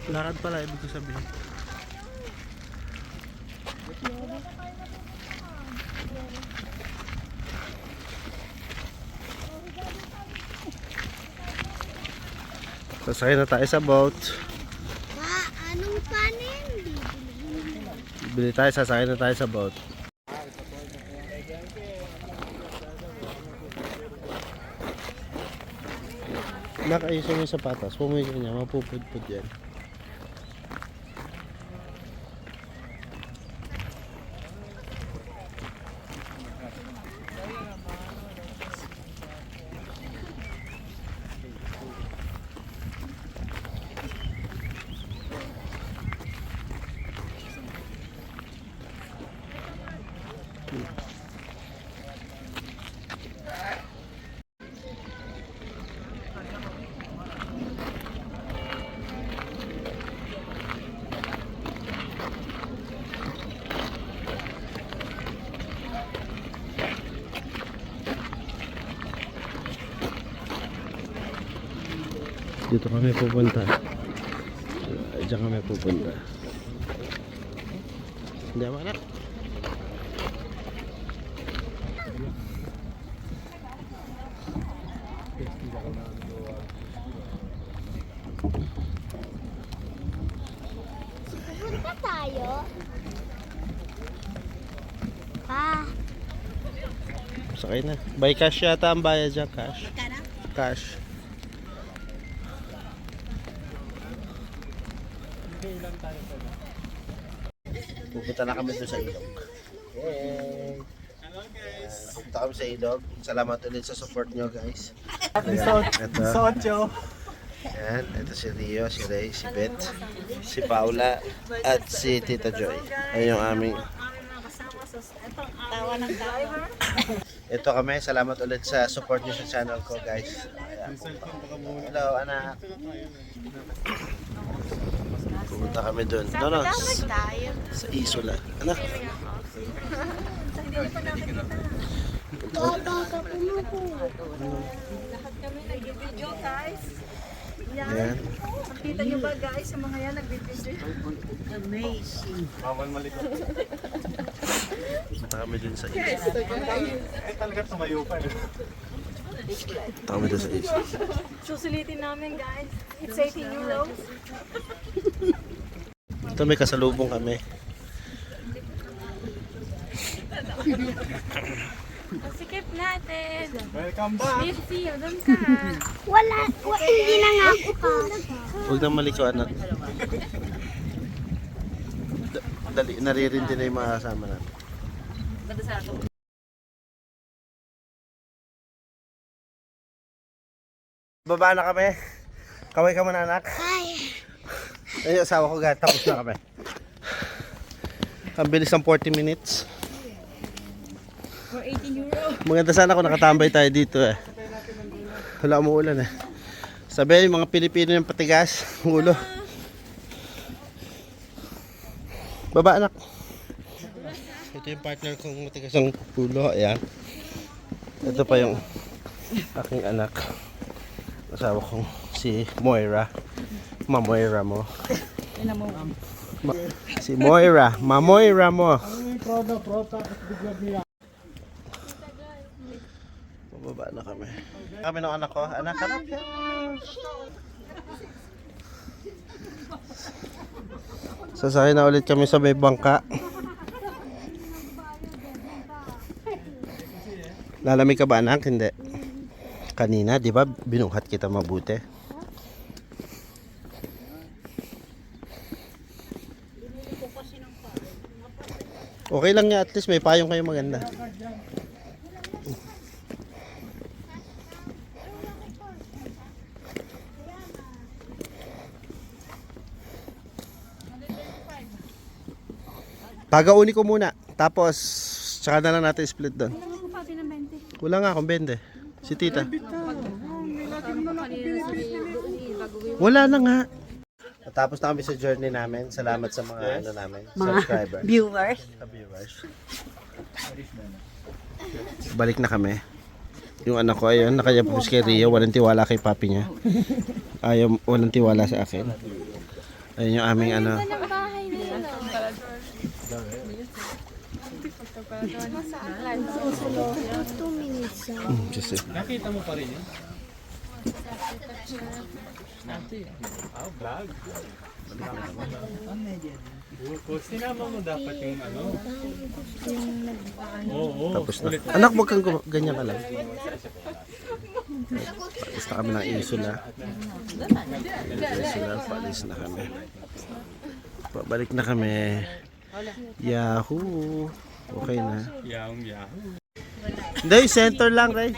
Lakad pala, ibig ko sabihin. Sasakay na tayo sa boat. Anong panin? Bili tayo, sasakay na tayo sa boat. Nakaisa mo yung sapatos, pumili niya, mapupudpud yan. Dito kami pupunta. Diyan kami pupunta. Hindi ba anak? Punta tayo. Pa. Sakay na. By cash yata ang bayad dyan. Cash. Cash. Pupunta na kami doon sa ilog. Yay! Pupunta kami sa ilog. Salamat ulit sa support nyo guys. Ito. Yan, ito si Rio, si Ray, si Beth, si Paula, at si Tita Joy. Ayun yung aming... Ito kami, salamat ulit sa support nyo sa channel ko guys. Hello anak. Pumunta kami doon. No, sa Isola. Anak. Lahat kami nag-video guys. Yan. Nakita nyo ba guys yung mga yan nag-video? Amazing. Bawal malikot. Punta kami doon sa Isola. Eh talaga tumayo pa. Punta kami doon sa Isola. Susulitin namin guys. It's 18 euros. Ito may kasalubong kami. Pasikip natin. Welcome back. Merci, doon ka. Hindi na nga ako ka. Huwag na maliko anak. Dali, naririndi na yung mga kasama natin. Baba na kami. Kaway ka muna anak. Ay. Ay, asawa ko gata. Tapos na kami. Ang bilis ng 40 minutes. For 18 euro. Maganda sana kung nakatambay tayo dito eh. Wala umuulan eh. Sabi yung mga Pilipino yung patigas. Ulo. Baba anak. Ito yung partner kong matigas ang ulo. Ayan. Ito pa yung aking anak. Asawa kong si Moira. Mamoira mo. Si Moira. Mamoira mo. Bababa na kami. Kami ng anak ko. Anak, hanap yan. Sasakay na ulit kami sa may bangka. Lalamig ka ba anak? Hindi. Kanina, di ba, binunghat kita mabuti. Okay lang niya, at least may payong kayo maganda. Pagauni ko muna, tapos tsaka na lang natin split doon. Wala nga akong 20. Si tita. Wala na nga. Natapos na kami sa journey namin. Salamat sa mga ano namin, subscribers. Viewers. Viewers. Balik na kami. Yung anak ko ayun, nakayapos kay Rio, walang tiwala kay papi niya. Ayaw, walang tiwala sa akin. Ayun yung aming ano. Ang bahay na yun. 2 minutes. Just it. Nakita mo pa rin yun? Vlog. Kung sinama mo dapat yung ano. Oo. Tapos na. Anak, wag kang ganyan ka lang. Palis na kami ng Isula. Palis na kami. Pabalik na kami. Yahoo! Okay na. Yahoo. Hindi, center lang, Ray.